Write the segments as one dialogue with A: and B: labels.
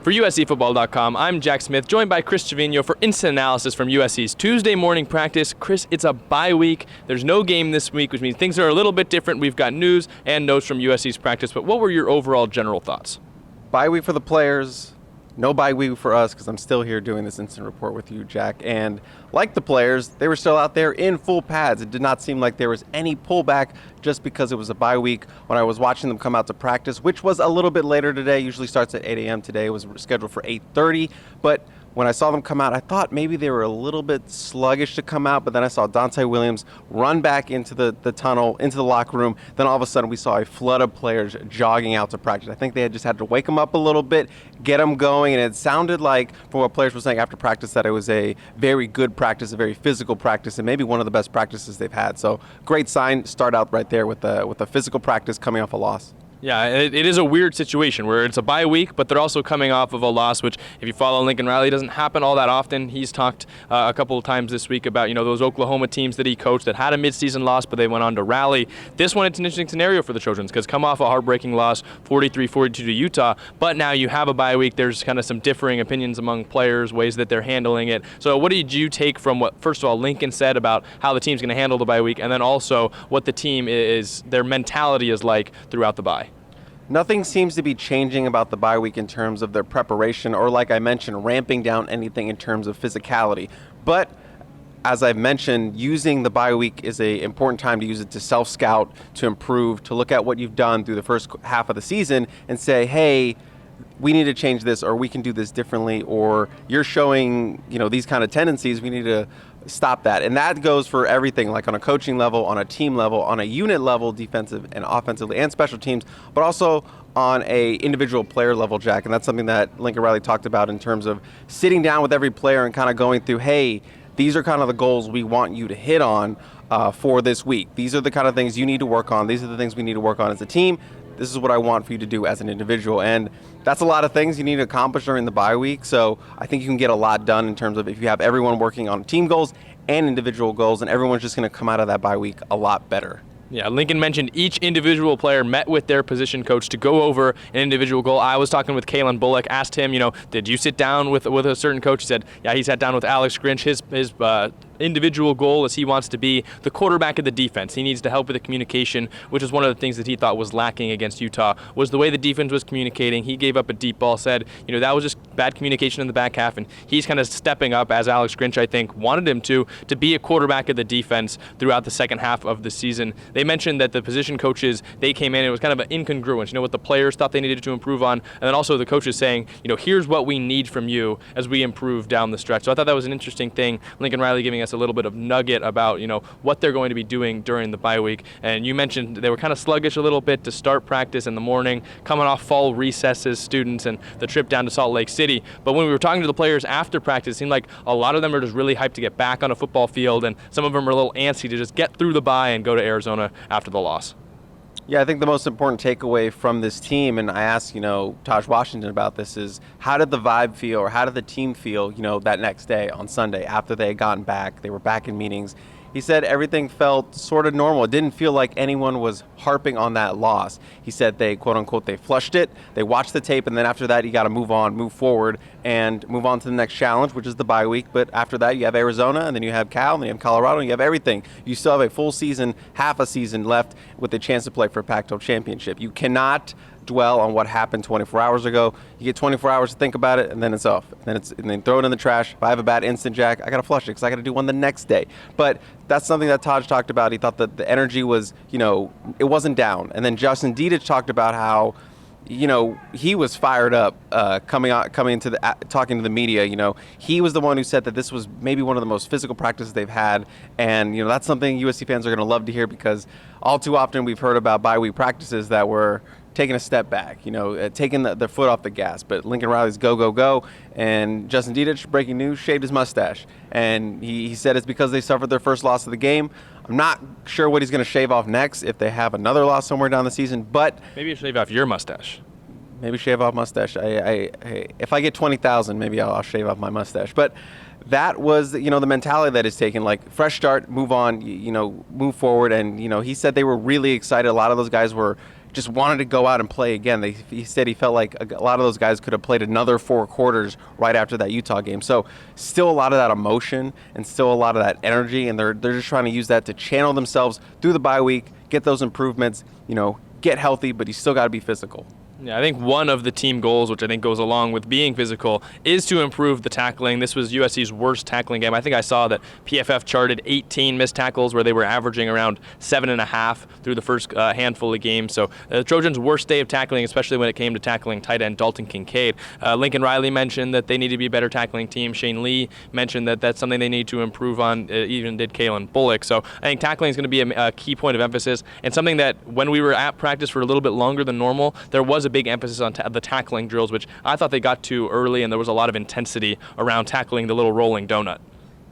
A: For USCFootball.com, I'm Jack Smith, joined by Chris Treviño for instant analysis from USC's Tuesday morning practice. Chris, it's a bye week. There's no game this week, which means things are a little bit different. We've got news and notes from USC's practice, but what were your overall general thoughts?
B: Bye week for the players, no bye week for us because I'm still here doing this instant report with you, Jack. And like the players, they were still out there in full pads. It did not seem like there was any pullback just because it was a bye week. When I was watching them come out to practice, which was a little bit later today, usually starts at 8 a.m. Today, it was scheduled for 8:30. But when I saw them come out, I thought maybe they were a little bit sluggish to come out, but then I saw Dante Williams run back into the tunnel, into the locker room. Then all of a sudden we saw a flood of players jogging out to practice. I think they just had to wake them up a little bit, get them going, and it sounded like, from what players were saying after practice, that it was a very good practice, a very physical practice, and maybe one of the best practices they've had. So great sign, start out right there with a physical practice coming off a loss.
A: Yeah, it is a weird situation where it's a bye week, but they're also coming off of a loss, which if you follow Lincoln Riley, doesn't happen all that often. He's talked a couple of times this week about, those Oklahoma teams that he coached that had a midseason loss, but they went on to rally. This one, it's an interesting scenario for the Trojans because come off a heartbreaking loss, 43-42 to Utah, but now you have a bye week. There's kind of some differing opinions among players, ways that they're handling it. So what did you take from what, first of all, Lincoln said about how the team's going to handle the bye week, and then also what the team is, their mentality is like throughout the bye?
B: Nothing seems to be changing about the bye week in terms of their preparation or, like I mentioned, ramping down anything in terms of physicality. But as I've mentioned, using the bye week is an important time to use it to self-scout, to improve, to look at what you've done through the first half of the season and say, hey, we need to change this, or we can do this differently, or you're showing, these kind of tendencies, we need to stop that. And that goes for everything, like on a coaching level, on a team level, on a unit level, defensive and offensively, and special teams, but also on a individual player level, Jack. And that's something that Lincoln Riley talked about in terms of sitting down with every player and kind of going through, hey, these are kind of the goals we want you to hit on for this week. These are the kind of things you need to work on. These are the things we need to work on as a team. This is what I want for you to do as an individual. And that's a lot of things you need to accomplish during the bye week. So I think you can get a lot done in terms of if you have everyone working on team goals and individual goals, and everyone's just going to come out of that bye week a lot better.
A: Yeah, Lincoln mentioned each individual player met with their position coach to go over an individual goal. I was talking with Kalen Bullock, asked him, did you sit down with a certain coach? He said, yeah, he sat down with Alex Grinch. His individual goal is he wants to be the quarterback of the defense. He needs to help with the communication, which is one of the things that he thought was lacking against Utah, was the way the defense was communicating. He gave up a deep ball, said, that was just bad communication in the back half, and he's kind of stepping up, as Alex Grinch, I think, wanted him to be a quarterback of the defense throughout the second half of the season. They mentioned that the position coaches, they came in, it was kind of an incongruence, what the players thought they needed to improve on, and then also the coaches saying, here's what we need from you as we improve down the stretch. So I thought that was an interesting thing. Lincoln Riley giving us a little bit of nugget about, what they're going to be doing during the bye week. And you mentioned they were kind of sluggish a little bit to start practice in the morning, coming off fall recesses, students, and the trip down to Salt Lake City. But when we were talking to the players after practice, it seemed like a lot of them are just really hyped to get back on a football field, and some of them are a little antsy to just get through the bye and go to Arizona after the loss.
B: Yeah, I think the most important takeaway from this team, and I asked, Taj Washington about this, is how did the vibe feel, or how did the team feel, that next day on Sunday after they had gotten back, they were back in meetings. He said everything felt sort of normal. It didn't feel like anyone was harping on that loss. He said they, quote unquote, they flushed it, they watched the tape, and then after that you got to move on, move forward, and move on to the next challenge, which is the bye week. But after that you have Arizona, and then you have Cal, and then you have Colorado, and you have everything. You still have a full season, half a season left with a chance to play for a Pac-12 championship. You cannot dwell on what happened 24 hours ago. You get 24 hours to think about it, and then it's off. And then throw it in the trash. If I have a bad instant, Jack, I got to flush it because I got to do one the next day. But that's something that Taj talked about. He thought that the energy was, it wasn't down. And then Justin Dedich talked about how, he was fired up talking to the media. He was the one who said that this was maybe one of the most physical practices they've had. And, that's something USC fans are going to love to hear because all too often we've heard about bye week practices that were taking a step back, taking the foot off the gas. But Lincoln Riley's go, go, go. And Justin Dedich, breaking news, shaved his mustache. And he said it's because they suffered their first loss of the game. I'm not sure what he's going to shave off next if they have another loss somewhere down the season. But
A: maybe you shave off your mustache.
B: Maybe shave off mustache. If I get 20,000, maybe I'll shave off my mustache. But that was, the mentality that is taken, like fresh start, move on, move forward. And, he said they were really excited. A lot of those guys were just wanted to go out and play again. He said he felt like a lot of those guys could have played another 4 quarters right after that Utah game. So still a lot of that emotion and still a lot of that energy, and they're just trying to use that to channel themselves through the bye week, get those improvements, get healthy, but you still got to be physical.
A: Yeah, I think one of the team goals, which I think goes along with being physical, is to improve the tackling. This was USC's worst tackling game. I think I saw that PFF charted 18 missed tackles where they were averaging around 7.5 through the first handful of games. So the Trojans' worst day of tackling, especially when it came to tackling tight end Dalton Kincaid. Lincoln Riley mentioned that they need to be a better tackling team. Shane Lee mentioned that that's something they need to improve on, even did Kalen Bullock. So I think tackling is going to be a key point of emphasis, and something that when we were at practice for a little bit longer than normal, there was a big emphasis on the tackling drills, which I thought they got to early, and there was a lot of intensity around tackling the little rolling donut.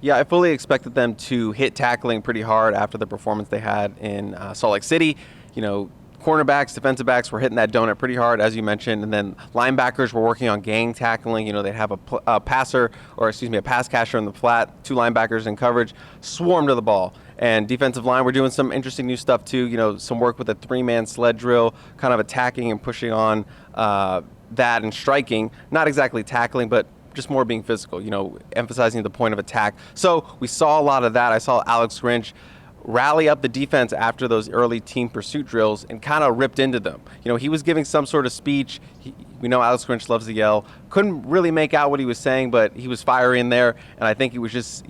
B: Yeah, I fully expected them to hit tackling pretty hard after the performance they had in Salt Lake City. Cornerbacks, defensive backs were hitting that donut pretty hard, as you mentioned, and then linebackers were working on gang tackling. They'd have a pass catcher in the flat, 2 linebackers in coverage, swarm to the ball. And defensive line, we're doing some interesting new stuff too. Some work with a 3-man sled drill, kind of attacking and pushing on that and striking. Not exactly tackling, but just more being physical, emphasizing the point of attack. So we saw a lot of that. I saw Alex Grinch rally up the defense after those early team pursuit drills and kind of ripped into them. He was giving some sort of speech. We know Alex Grinch loves to yell. Couldn't really make out what he was saying, but he was fiery in there. And I think he was just,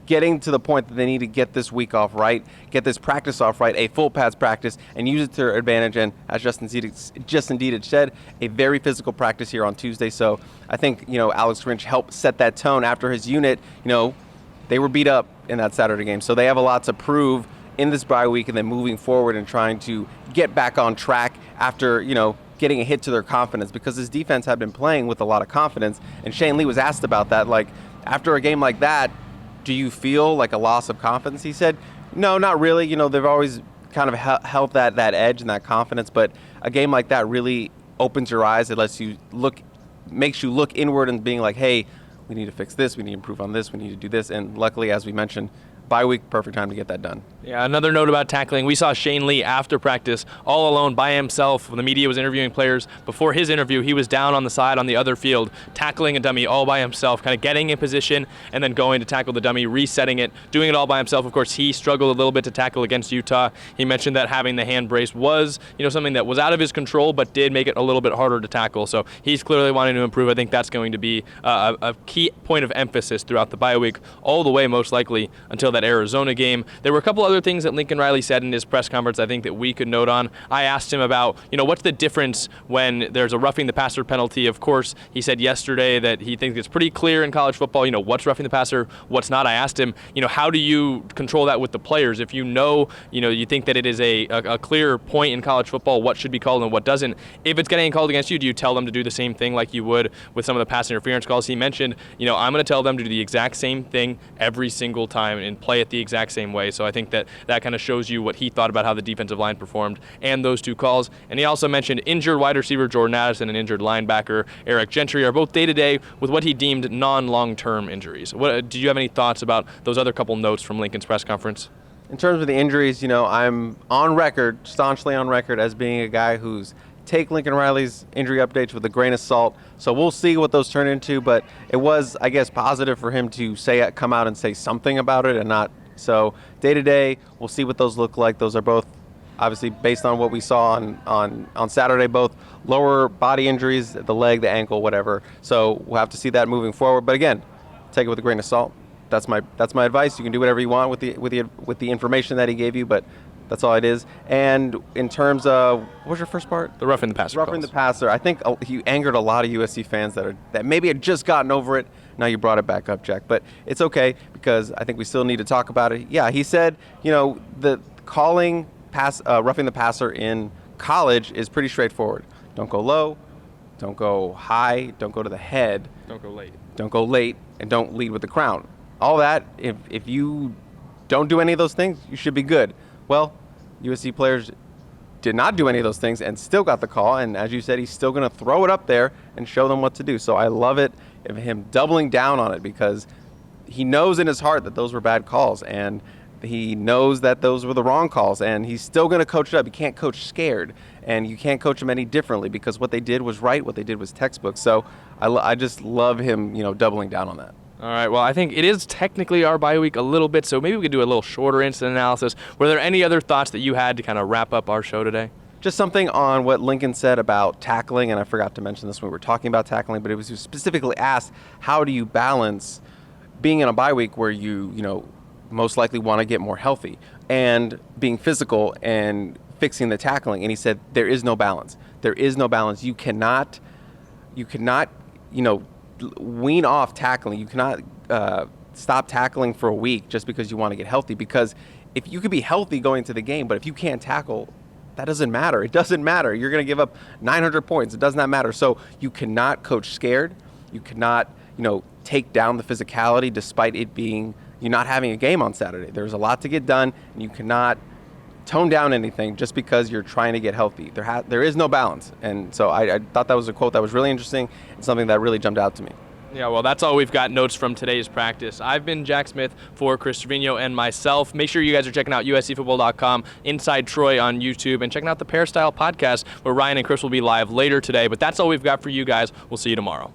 B: getting to the point that they need to get this week off right, get this practice off right, a full pads practice, and use it to their advantage. And as just indeed it said, a very physical practice here on Tuesday. So I think, Alex Grinch helped set that tone after his unit. They were beat up in that Saturday game. So they have a lot to prove in this bye week and then moving forward and trying to get back on track after, getting a hit to their confidence, because this defense had been playing with a lot of confidence. And Shane Lee was asked about that. Like, after a game like that, do you feel like a loss of confidence? He said, no, not really. They've always kind of held that edge and that confidence. But a game like that really opens your eyes. It makes you look inward and being like, hey, we need to fix this. We need to improve on this. We need to do this. And luckily, as we mentioned, bye week, perfect time to get that done.
A: Yeah, another note about tackling. We saw Shane Lee after practice all alone by himself. When the media was interviewing players before his interview, he was down on the side on the other field, tackling a dummy all by himself, kind of getting in position and then going to tackle the dummy, resetting it, doing it all by himself. Of course, he struggled a little bit to tackle against Utah. He mentioned that having the hand brace was, something that was out of his control, but did make it a little bit harder to tackle. So he's clearly wanting to improve. I think that's going to be a key point of emphasis throughout the bye week, all the way most likely until that Arizona game. There were a couple other things that Lincoln Riley said in his press conference I think that we could note on. I asked him about, what's the difference when there's a roughing the passer penalty. Of course, he said yesterday that he thinks it's pretty clear in college football, what's roughing the passer, what's not. I asked him, how do you control that with the players? If you think that it is a clear point in college football, what should be called and what doesn't. If it's getting called against you, do you tell them to do the same thing like you would with some of the pass interference calls? He mentioned, I'm going to tell them to do the exact same thing every single time and play it the exact same way. So I think that kind of shows you what he thought about how the defensive line performed and those 2 calls. And he also mentioned injured wide receiver Jordan Addison and injured linebacker Eric Gentry are both day-to-day with what he deemed non-long-term injuries. Do you have any thoughts about those other couple notes from Lincoln's press conference?
B: In terms of the injuries, I'm on record, staunchly on record, as being a guy who's take Lincoln Riley's injury updates with a grain of salt. So we'll see what those turn into, but it was, I guess, positive for him to come out and say something about it and not. So day to day, we'll see what those look like. Those are both obviously based on what we saw on Saturday, both lower body injuries, the leg, the ankle, whatever. So we'll have to see that moving forward. But again, take it with a grain of salt. That's my advice. You can do whatever you want with the information that he gave you, but that's all it is. And in terms of, what was your first part?
A: The roughing the passer.
B: Roughing the passer. I think he angered a lot of USC fans that maybe had just gotten over it. Now you brought it back up, Jack. But it's okay because I think we still need to talk about it. Yeah, he said, the calling roughing the passer in college is pretty straightforward. Don't go low, don't go high, don't go to the head.
A: Don't go late.
B: Don't go late, and don't lead with the crown. All that, if you don't do any of those things, you should be good. Well, USC players did not do any of those things and still got the call. And as you said, he's still going to throw it up there and show them what to do. So I love it of him doubling down on it because he knows in his heart that those were bad calls. And He knows that those were the wrong calls, and he's still going to coach it up. You can't coach scared, and you can't coach them any differently because what they did was right. What they did was textbook. So I just love him, doubling down on that.
A: All right, well, I think it is technically our bye week a little bit, so maybe we could do a little shorter incident analysis. Were there any other thoughts that you had to kind of wrap up our show today?
B: Just something on what Lincoln said about tackling, and I forgot to mention this when we were talking about tackling, but it was specifically asked, how do you balance being in a bye week where you most likely want to get more healthy and being physical and fixing the tackling? And he said, there is no balance. There is no balance. You cannot, wean off tackling. You cannot stop tackling for a week just because you want to get healthy, because if you could be healthy going into the game, but if you can't tackle, that doesn't matter. It doesn't matter. You're going to give up 900 points. It does not matter. So you cannot coach scared. You cannot, take down the physicality despite it being you're not having a game on Saturday. There's a lot to get done, and you cannot tone down anything just because you're trying to get healthy. There is no balance. And so I thought that was a quote that was really interesting and something that really jumped out to me.
A: Yeah, well, that's all we've got notes from today's practice. I've been Jack Smith for Chris Treviño and myself. Make sure you guys are checking out USCfootball.com, Inside Troy on YouTube, and checking out the Peristyle podcast where Ryan and Chris will be live later today. But that's all we've got for you guys. We'll see you tomorrow.